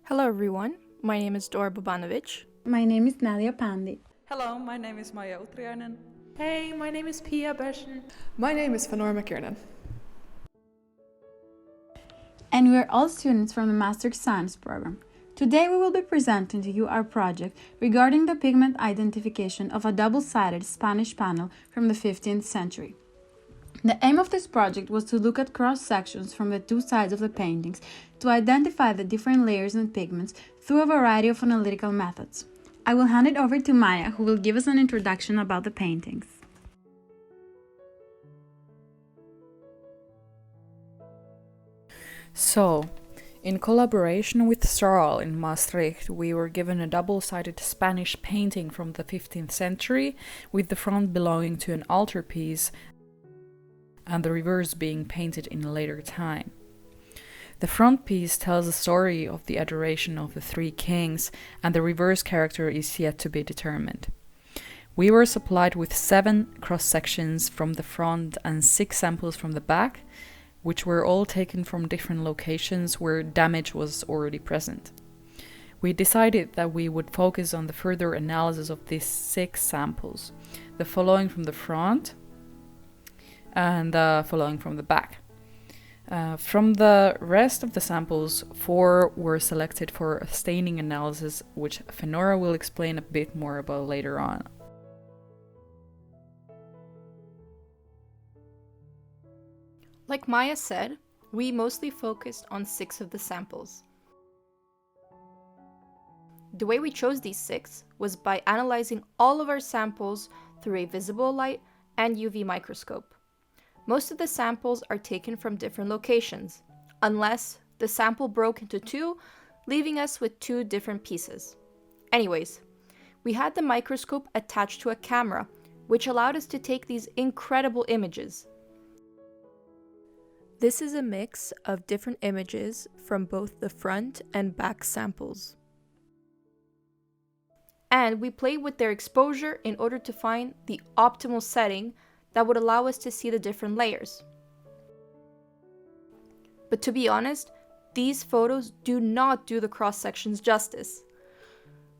Hello everyone, my name is Dora Bobanovic. My name is Nadia Pandi. Hello, my name is Maja Utriainen. Hey, my name is Pia Bersen. My name is Vanor McKiernan. And we are all students from the Maastricht Science program. Today we will be presenting to you our project regarding the pigment identification of a double-sided Spanish panel from the 15th century. The aim of this project was to look at cross-sections from the two sides of the paintings to identify the different layers and pigments through a variety of analytical methods. I will hand it over to Maya, who will give us an introduction about the paintings. So, in collaboration with Sarl in Maastricht, we were given a double-sided Spanish painting from the 15th century, with the front belonging to an altarpiece and the reverse being painted in a later time. The front piece tells the story of the adoration of the three kings, and the reverse character is yet to be determined. We were supplied with 7 cross-sections from the front and 6 samples from the back, which were all taken from different locations where damage was already present. We decided that we would focus on the further analysis of these 6 samples, the following from the front and the following from the back. From the rest of the samples, 4 were selected for a staining analysis, which Fenora will explain a bit more about later on. Like Maya said, we mostly focused on 6 of the samples. The way we chose these 6 was by analyzing all of our samples through a visible light and UV microscope. Most of the samples are taken from different locations, unless the sample broke into 2, leaving us with 2 different pieces. Anyways, we had the microscope attached to a camera, which allowed us to take these incredible images. This is a mix of different images from both the front and back samples. And we played with their exposure in order to find the optimal setting that would allow us to see the different layers. But to be honest, these photos do not do the cross-sections justice.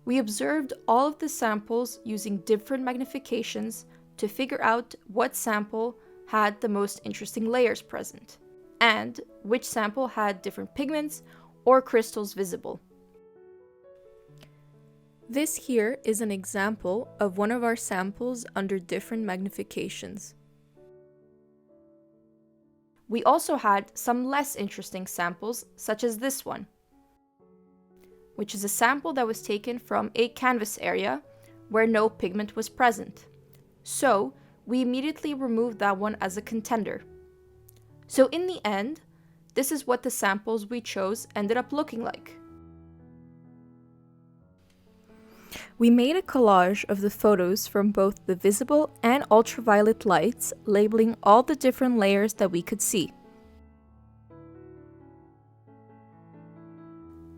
We observed all of the samples using different magnifications to figure out what sample had the most interesting layers present, and which sample had different pigments or crystals visible. This here is an example of one of our samples under different magnifications. We also had some less interesting samples, such as this one, which is a sample that was taken from a canvas area where no pigment was present. So we immediately removed that one as a contender. So in the end, this is what the samples we chose ended up looking like. We made a collage of the photos from both the visible and ultraviolet lights, labeling all the different layers that we could see.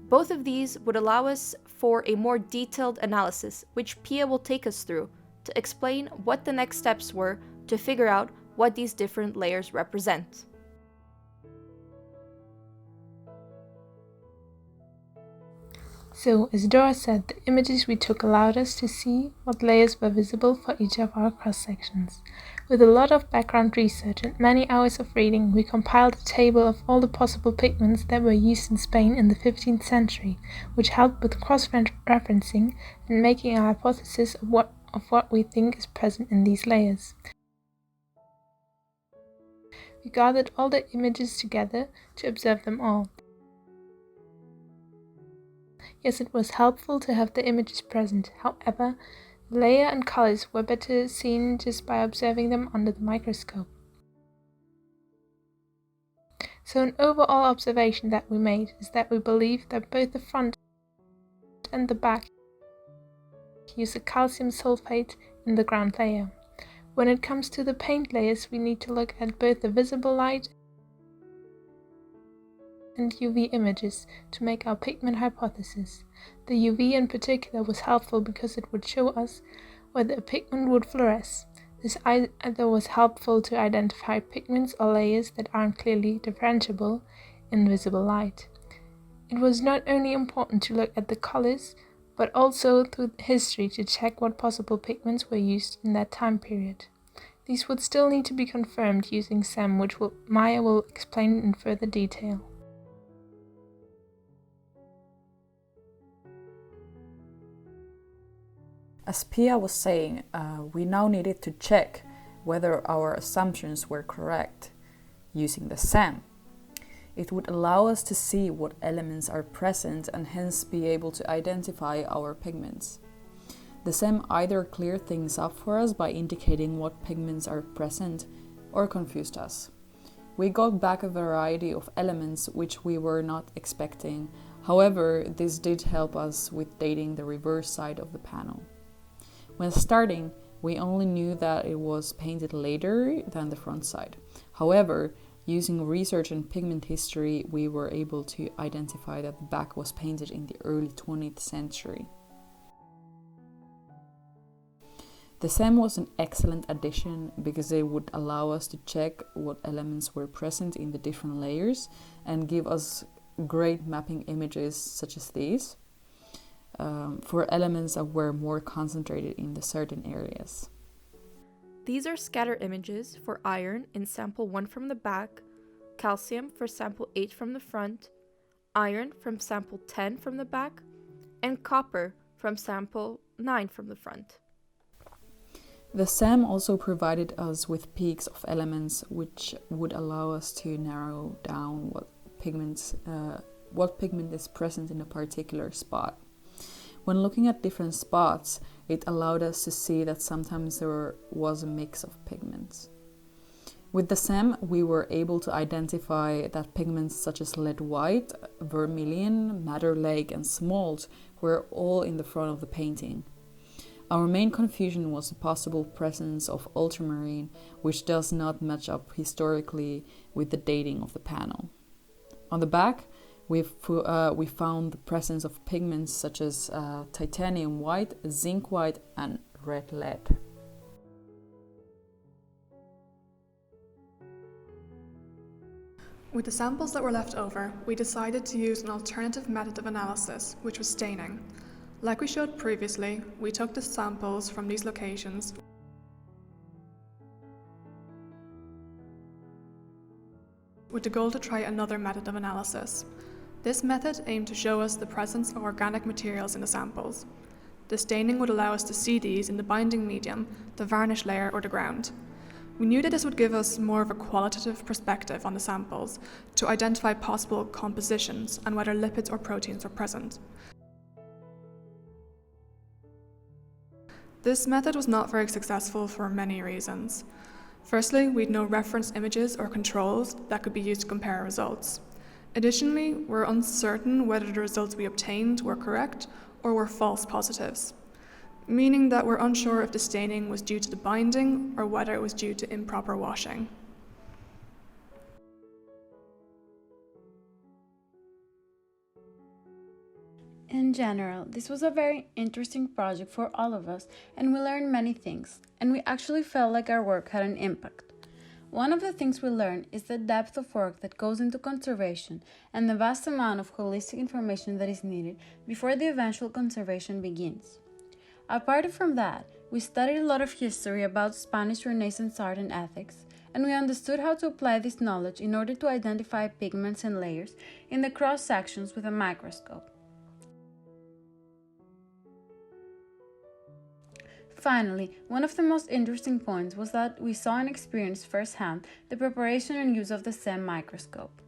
Both of these would allow us for a more detailed analysis, which Pia will take us through to explain what the next steps were to figure out what these different layers represent. So, as Dora said, the images we took allowed us to see what layers were visible for each of our cross-sections. With a lot of background research and many hours of reading, we compiled a table of all the possible pigments that were used in Spain in the 15th century, which helped with cross-referencing and making a hypothesis of what we think is present in these layers. We gathered all the images together to observe them all. Yes, it was helpful to have the images present. However, the layer and colors were better seen just by observing them under the microscope. So an overall observation that we made is that we believe that both the front and the back use a calcium sulfate in the ground layer. When it comes to the paint layers, we need to look at both the visible light and UV images to make our pigment hypothesis. The UV in particular was helpful because it would show us whether a pigment would fluoresce. This either was helpful to identify pigments or layers that aren't clearly differentiable in visible light. It was not only important to look at the colors, but also through history to check what possible pigments were used in that time period. These would still need to be confirmed using SEM, which Maya will explain in further detail. As Pia was saying, we now needed to check whether our assumptions were correct using the SEM. It would allow us to see what elements are present and hence be able to identify our pigments. The SEM either cleared things up for us by indicating what pigments are present or confused us. We got back a variety of elements which we were not expecting. However, this did help us with dating the reverse side of the panel. When starting, we only knew that it was painted later than the front side. However, using research and pigment history, we were able to identify that the back was painted in the early 20th century. The SEM was an excellent addition because it would allow us to check what elements were present in the different layers and give us great mapping images such as these. For elements that were more concentrated in the certain areas. These are scatter images for iron in sample 1 from the back, calcium for sample 8 from the front, iron from sample 10 from the back, and copper from sample 9 from the front. The SEM also provided us with peaks of elements which would allow us to narrow down what pigment is present in a particular spot. When looking at different spots, it allowed us to see that sometimes there was a mix of pigments. With the SEM, we were able to identify that pigments such as lead white, vermilion, madder lake, and smalt were all in the front of the painting. Our main confusion was the possible presence of ultramarine, which does not match up historically with the dating of the panel. On the back, we found the presence of pigments such as titanium white, zinc white, and red lead. With the samples that were left over, we decided to use an alternative method of analysis, which was staining. Like we showed previously, we took the samples from these locations with the goal to try another method of analysis. This method aimed to show us the presence of organic materials in the samples. The staining would allow us to see these in the binding medium, the varnish layer, or the ground. We knew that this would give us more of a qualitative perspective on the samples to identify possible compositions and whether lipids or proteins were present. This method was not very successful for many reasons. Firstly, we had no reference images or controls that could be used to compare results. Additionally, we're uncertain whether the results we obtained were correct or were false positives, meaning that we're unsure if the staining was due to the binding or whether it was due to improper washing. In general, this was a very interesting project for all of us, and we learned many things, and we actually felt like our work had an impact. One of the things we learned is the depth of work that goes into conservation and the vast amount of holistic information that is needed before the eventual conservation begins. Apart from that, we studied a lot of history about Spanish Renaissance art and ethics, and we understood how to apply this knowledge in order to identify pigments and layers in the cross sections with a microscope. Finally, one of the most interesting points was that we saw and experienced firsthand the preparation and use of the SEM microscope.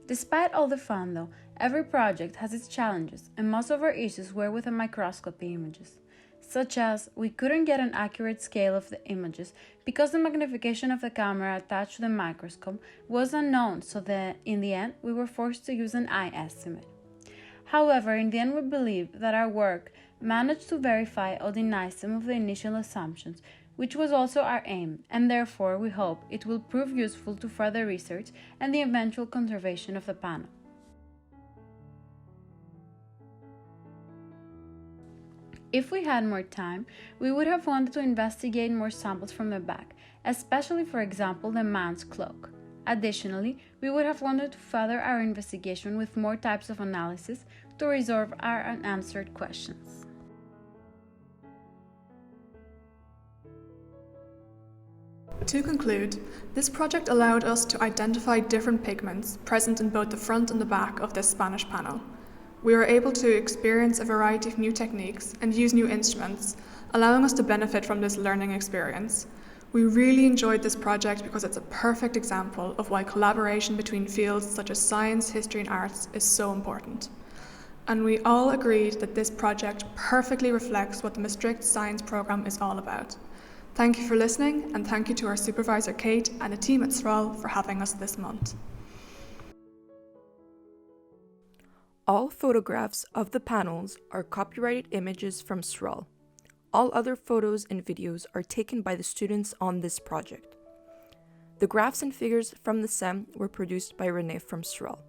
Despite all the fun though, every project has its challenges, and most of our issues were with the microscopy images, such as we couldn't get an accurate scale of the images because the magnification of the camera attached to the microscope was unknown, so that in the end we were forced to use an eye estimate. However, in the end we believe that our work managed to verify or deny some of the initial assumptions, which was also our aim, and therefore we hope it will prove useful to further research and the eventual conservation of the panel. If we had more time, we would have wanted to investigate more samples from the back, especially for example the man's cloak. Additionally, we would have wanted to further our investigation with more types of analysis to resolve our unanswered questions. To conclude, this project allowed us to identify different pigments present in both the front and the back of this Spanish panel. We were able to experience a variety of new techniques and use new instruments, allowing us to benefit from this learning experience. We really enjoyed this project because it's a perfect example of why collaboration between fields such as science, history and arts is so important. And we all agreed that this project perfectly reflects what the Maastricht Science Programme is all about. Thank you for listening, and thank you to our supervisor Kate and the team at SRAL for having us this month. All photographs of the panels are copyrighted images from SRAL. All other photos and videos are taken by the students on this project. The graphs and figures from the SEM were produced by Renee from SRAL.